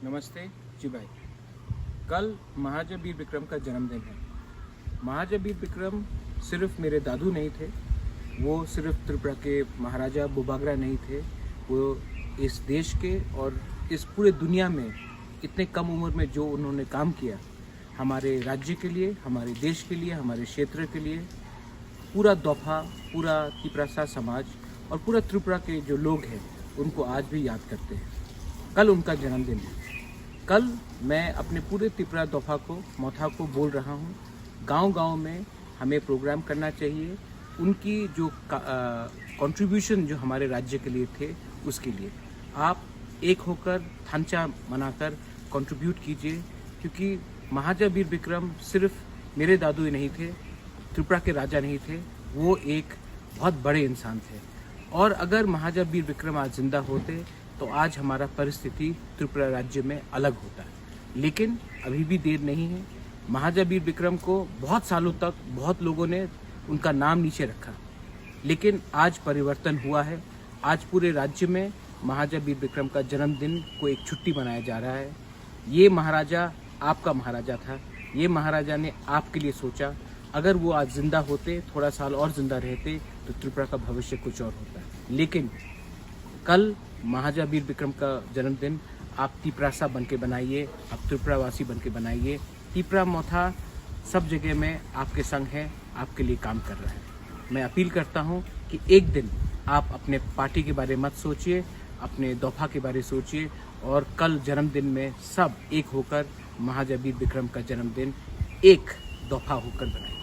नमस्ते जी भाई। कल महाराजा वीर विक्रम का जन्मदिन है। महाराजा वीर विक्रम सिर्फ मेरे दादू नहीं थे, वो सिर्फ त्रिपुरा के महाराजा बुबागरा नहीं थे, वो इस देश के और इस पूरे दुनिया में इतने कम उम्र में जो उन्होंने काम किया हमारे राज्य के लिए, हमारे देश के लिए, हमारे क्षेत्र के लिए, पूरा दोफा, पूरा तिपरासा समाज और पूरा त्रिपुरा के जो लोग हैं उनको आज भी याद करते हैं। कल उनका जन्मदिन है। कल मैं अपने पूरे त्रिपुरा दोफा को, मोथा को बोल रहा हूँ, गांव-गांव में हमें प्रोग्राम करना चाहिए। उनकी जो कंट्रीब्यूशन जो हमारे राज्य के लिए थे उसके लिए आप एक होकर थांचा मनाकर कंट्रीब्यूट कीजिए, क्योंकि महाराजा वीर विक्रम सिर्फ मेरे दादू ही नहीं थे, त्रिपुरा के राजा नहीं थे, वो एक बहुत बड़े इंसान थे। और अगर महाराजा वीर विक्रम आज जिंदा होते तो आज हमारा परिस्थिति त्रिपुरा राज्य में अलग होता है। लेकिन अभी भी देर नहीं है। महाराजा वीर विक्रम को बहुत सालों तक बहुत लोगों ने उनका नाम नीचे रखा, लेकिन आज परिवर्तन हुआ है। आज पूरे राज्य में महाराजा वीर विक्रम का जन्मदिन को एक छुट्टी मनाया जा रहा है। ये महाराजा आपका महाराजा था, ये महाराजा ने आपके लिए सोचा। अगर वो आज जिंदा होते, थोड़ा साल और जिंदा रहते, तो त्रिपुरा का भविष्य कुछ और होता। लेकिन कल महाराजा वीर विक्रम का जन्मदिन आप तिपरासा बन के बनाइए, आप त्रिपुरावासी बन के बनाइए। तिपरा मोथा सब जगह में आपके संग है, आपके लिए काम कर रहा है। मैं अपील करता हूँ कि एक दिन आप अपने पार्टी के बारे मत सोचिए, अपने दोफा के बारे सोचिए, और कल जन्मदिन में सब एक होकर महाराजा वीर विक्रम का जन्मदिन एक दोफा होकर बनाइए।